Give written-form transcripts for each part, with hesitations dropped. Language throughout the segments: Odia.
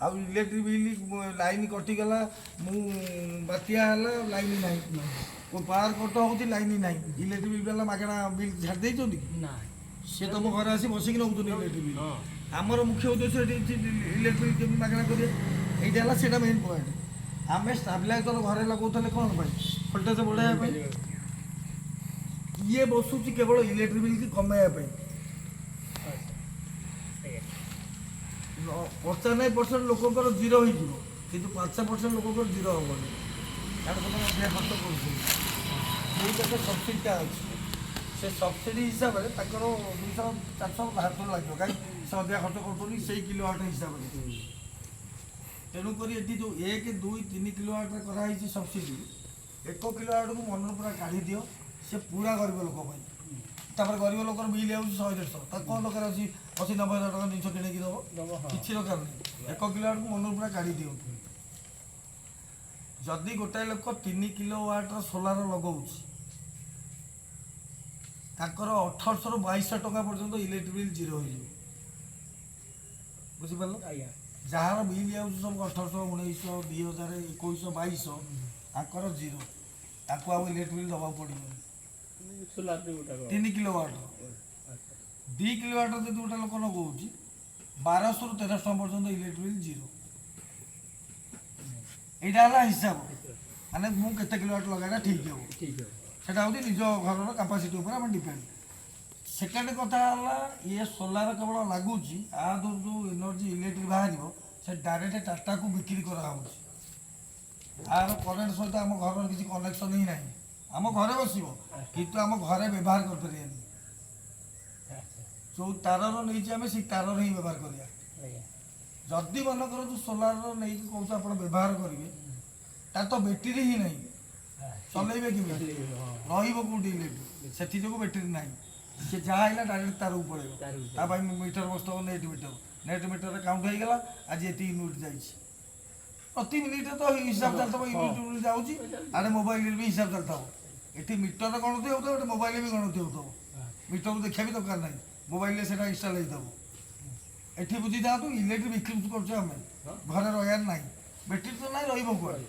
ଆଉ ଇଲେକ୍ଟ୍ରିକ୍ ବିଲ୍ ଲାଇନ୍ କଟିଗଲା ବାତ୍ୟା ହେଲା ଲାଇନ୍ ନାହିଁ ପାୱାର କଟ ହେଉଛି ଲାଇନ୍ ନାହିଁ ଇଲେକ୍ଟ୍ରିକ୍ ବିଲ୍ ବାଲା ମାଗଣା ବିଲ୍ ଛାଡ଼ି ଦେଇଛନ୍ତି କି ସେ ତମ ଘରେ ଆସି ବସିକି ନେଉଛନ୍ତି ଇଲେକ୍ଟ୍ରିକ୍ ବିଲ୍ ଆମର ମୁଖ୍ୟ ଉଦ୍ଦେଶ୍ୟ ଏଠି ଇଲେକ୍ଟ୍ରିକ୍ କେମିତି ମାଗଣା କରିବା এইটা ହେଲା ସେଇଟା ମେନ୍ ପଏଣ୍ଟ ଆମେ ଷ୍ଟାବିଲାଇଜର ଘରେ ଲଗାଉଥିଲେ କ'ଣ ପାଇଁ ଭୋଲ୍ଟେଜ୍ ବଢ଼ାଇବା ପାଇଁ ଇଏ ବସୁଛି କେବଳ ଇଲେକ୍ଟ୍ରିକ୍ ବିଲ୍ କି କମାଇବା ପାଇଁ 95% ଲୋକଙ୍କର ଜିରୋ ହେଇଯିବ କିନ୍ତୁ 5% ଲୋକଙ୍କର ଜିରୋ ହେବନି କାରଣ ସେମାନେ ଅଧିକା ଖର୍ଚ୍ଚ କରୁଛନ୍ତି ସେଇଟା ତ ସବସିଡ଼ିଟା ଅଛି ସେ ସବସିଡ଼ି ହିସାବରେ ତାଙ୍କର 200-400 ବାହାରକୁ ଲାଗିବ କାହିଁକି ସେ ଅଧିକା ଖର୍ଚ୍ଚ କରୁଛନ୍ତି ସେଇ କିଲୋୱାଟ୍ ହିସାବରେ ତେଣୁକରି ଏଠି ଯେଉଁ 1, 2, 3 କିଲୋୱାଟ୍ରେ କରାହେଇଛି ସବସିଡ଼ି 1 କିଲୋୱାଟ୍କୁ ମନରୁ ପୁରା କାଢ଼ି ଦିଅ ସେ ପୁରା ଗରିବ ଲୋକ ପାଇଁ ତାପରେ ଗରିବ ଲୋକର ବିଲ୍ ହେଉଛି 100-150 ତାକୁ କ'ଣ ଦରକାର ଅଛି 80-90 ହଜାର ଟଙ୍କା ଜିନିଷ କିଣିକି ଦେବ କିଛି ଦରକାର ନାହିଁ 1 କିଲୋୱାଟ୍କୁ ମନରୁ ପୁରା କାଢ଼ି ଦିଅନ୍ତୁ ଯଦି ଗୋଟାଏ ଲୋକ 3 କିଲୋୱାଟ୍ର ସୋଲାର ଲଗାଉଛି ତାଙ୍କର 1800ରୁ 2200 ଟଙ୍କା ପର୍ଯ୍ୟନ୍ତ ଇଲେକ୍ଟ୍ରିକ୍ ବିଲ୍ ଜିରୋ ହେଇଯିବ ବୁଝିପାରିଲ ଆଜ୍ଞା ଯାହାର ବିଲ୍ ଯାଉଛି ସବୁ 1800, 1900, 2000, 2100, 2200 ତାଙ୍କର ଜିରୋ ତାକୁ ଆଉ ଇଲେକ୍ଟ୍ରିକ୍ ବିଲ୍ ଦେବାକୁ ପଡ଼ିବନି 3 କିଲୋୱାଟ୍ 2 କିଲୋୱାଟ୍ ଯଦି ଗୋଟେ ଲୋକ ଲଗାଉଛି 1200ରୁ 1300 ଟଙ୍କା ପର୍ଯ୍ୟନ୍ତ ଇଲେକ୍ଟ୍ରିକ୍ ବିଲ୍ ଜିରୋ এইটা ହେଲା ହିସାବ ମାନେ ମୁଁ କେତେ କିଲୋୱାଟ୍ ଲଗାଇଲେ ଠିକ୍ ହେବ সেটা ହେଉଛି ନିଜ ଘରର କାପାସିଟି ଉପରେ ଆମେ ଡିପେଣ୍ଡ ସେକେଣ୍ଡ କଥା ହେଲା ଇଏ ସୋଲାର କେବଳ ଲାଗୁଛି ଆ ଦେହରୁ ଯେଉଁ ଏନର୍ଜି ଇଲେକ୍ଟ୍ରିକ୍ ବାହାରିବ ସେ ଡାଇରେକ୍ଟ ଟାଟାକୁ ବିକ୍ରି କରାହେଉଛି ଆର କରେଣ୍ଟ ସହିତ ଆମ ଘରର କିଛି କନେକ୍ସନ୍ ହିଁ ନାହିଁ ଆମ ଘରେ ବସିବ କିନ୍ତୁ ଆମ ଘରେ ବ୍ୟବହାର କରିପାରିବାନି ଯେଉଁ ତାରର ନେଇଛି ଆମେ ସେଇ ତାରର ହିଁ ବ୍ୟବହାର କରିବା ଯଦି ମନେ କରନ୍ତୁ ସୋଲାରର ନେଇକି କହୁଛୁ ଆପଣ ବ୍ୟବହାର କରିବେ ତାର ତ ବ୍ୟାଟେରୀ ହିଁ ନାହିଁ ଚଲେଇବେ କେମିତି ରହିବ କେଉଁଠି ଇଲେକ୍ଟ୍ରିକ୍ ସେଥିଯୋଗୁଁ ବ୍ୟାଟେରୀ ନାହିଁ ସେ ଯାହା ହେଲା ଡାଇରେକ୍ଟ ତାରକୁ ପଳେଇବ ତା ପାଇଁ ମିଟର ବସିଥିବ ନେଟ୍ ମିଟରରେ କାଉଣ୍ଟ ହେଇଗଲା ଆଜି ଏତିକି ୟୁନିଟ୍ ଯାଇଛି ପ୍ରତି ମିନିଟ୍ରେ ତ ହିସାବ ଚାଲିଥିବ ୟୁନିଟ୍ ଯାଉଛି ଆଡ଼େ ମୋବାଇଲରେ ବି ହିସାବ ଚାଲିଥିବ ଏଠି ମିଟରରେ ଗଣତି ହେଉଥିବ ଗୋଟେ ମୋବାଇଲରେ ବି ଗଣତି ହେଉଥିବ ମିଟରକୁ ଦେଖିବା ବି ଦରକାର ନାହିଁ ମୋବାଇଲରେ ସେଇଟା ଇନଷ୍ଟଲ୍ ହେଇଥିବ ଏଠି ବୁଝିଥାନ୍ତୁ ଇଲେକ୍ଟ୍ରିକ୍ ବିକ୍ରି କରୁଛୁ ଆମେ ଘରେ ରହିବାର ନାହିଁ ବ୍ୟାଟେରୀ ତ ନାହିଁ ରହିବ କୁଆଡ଼େ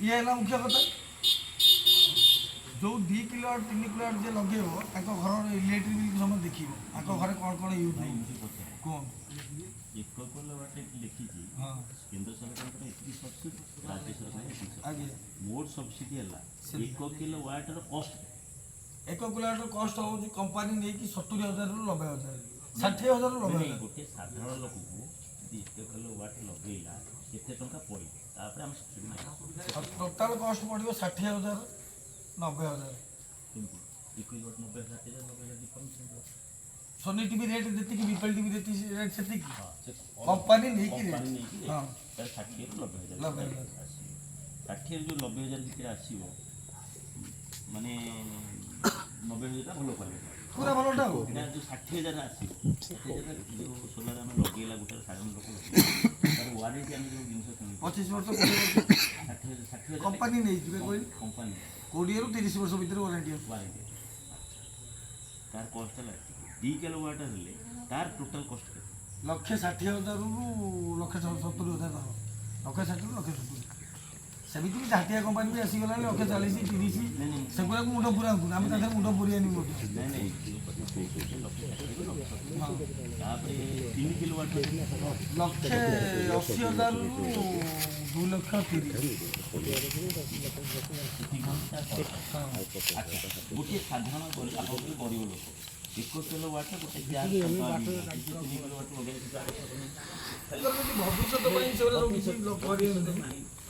ଇଏ ହେଲା ମୁଖ୍ୟ କଥା ଯେଉଁ 2 କିଲୋୱାଟ୍ 3 କିଲୋୱାଟ୍ ଯିଏ ଲଗେଇବ ତାଙ୍କ ଘରର ଇଲେକ୍ଟ୍ରିକ୍ ବିଲ୍ ସମୟ ଦେଖିବ ତାଙ୍କ ଘରେ କ'ଣ କ'ଣ ୟୁଜ୍ ହେଉଛି କୁହନ୍ତୁ 1 କିଲୋୱାଟ୍ ଲେଖିଛି କେନ୍ଦ୍ର ସରକାରଙ୍କର ଏତିକି ସବସିଡି ରାଜ୍ୟ ସରକାର ଆଜ୍ଞା ମୋଟ ସବସିଡି ହେଲା 1 କିଲୋୱାଟ୍ର କଷ୍ଟ 1 କିଲୋୱାଟ୍ର କଷ୍ଟ ହେଉଛି କମ୍ପାନୀ ନେଇକି 70,000ରୁ 90,000 60,000ରୁ 90,000 ଗୋଟେ ସାଧାରଣ ଲୋକକୁ ଯଦି 1 କିଲୋୱାଟ୍ ଲଗେଇଲା କେତେ ଟଙ୍କା ପଡ଼ିବ ତାପରେ ଆମେ ସବସିଡି ନାହିଁ ଟୋଟାଲ କଷ୍ଟ ପଡ଼ିବ 60,000 90,000 କିନ୍ତୁ 1 kilowatt 90,000 difference Sony TV rate देती कि विपल टीवी रेट सेतिकी कंपनी नेकी रेट हां 60 ରୁ 90,000 60 ରୁ 90,000 ଭିତରେ ଆସିବ ମାନେ 90,000 ଭଲ କ୍ୱାଲିଟି पूरा भलटा हो ଏଟା ଯୋଉ 60,000 ଆସିବ 60,000 ଯୋଉ ସୋଲାର ଆମେ ଲଗେଇଲା ଗୋଟେ ସାଧାରଣ ଲୋକ ତାର ୱାରେଣ୍ଟି ଆମେ ଯୋଉ ଜିନିଷ କିଣି 25 वर्ष 60,000 कंपनी नहीं जिबे कोई कंपनी 20 ରୁ 30 वर्ष भीतर वारंटी है तार कॉस्ट है 2 किलोवाट हेले तार टोटल कॉस्ट के 1,60,000 ରୁ 1,70,000 1,60,000 ରୁ 1,70,000 ସେମିତି ବି ଝାଟିଆ କମ୍ପାନୀ ବି ଆସିଗଲାଣି 1,40,000 30 ସେଗୁଡ଼ାକୁ ମୁଣ୍ଡ ପୁରାନ୍ତୁ ଆମେ ତା ଦେହରେ ମୁଣ୍ଡ ପୁରିଆନି ନାଇଁ ତାପରେ 3 କିଲୋୱାଟ 1,80,000 ରୁ 2,30,000 ଗୋଟିଏ ସାଧାରଣ ଆପଣଙ୍କର ଗରିବ ଲୋକ 1 କିଲୋୱାଟ ଗୋଟେ ଗ୍ୟାସ୍ 3 କିଲୋୱାଟ ଭବିଷ୍ୟତ ପାଇଁ ସେଗୁଡ଼ା ସବୁ କିଛି କରିବେ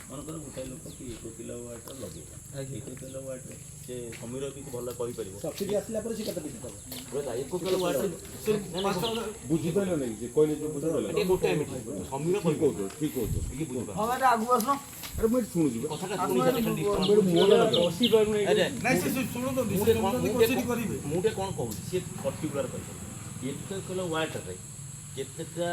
ମନେକର ଗୋଟାଏ ଲୋକ କି 1 କିଲୋୱାଟ ଲଗେଇଲା 1 କିଲୋୱାଟ ସେ ସମୀର ବି ଭଲ କହିପାରିବ ସବସିଡି ଆସିଲା ପରେ ସେ କେତେ ପଇସା ଦେବ 1 କିଲୋୱାଟ ବୁଝିପାରିଲ ନାଇଁ ଯେ କହିଲେ ଯେ ବୁଝିପାରିଲ ଏ ଗୋଟାଏ ମିଟର ସମୀର ଠିକ କହୁଛ ଠିକ କହୁଛ ଟିକେ ବୁଝିପାରିବ ହଁ ଏଟା ଆଗୁ ଆସୁନ ଆରେ ମୁଁ ଶୁଣୁଛି କଥାଟା ନାଇଁ ସେ ଶୁଣନ୍ତୁ କରିବେ ମୁଁ କ'ଣ କହୁଛି ସେ ପର୍ଟିକୁଲାର କହିବେ 1 କିଲୋୱାଟରେ କେତେଟା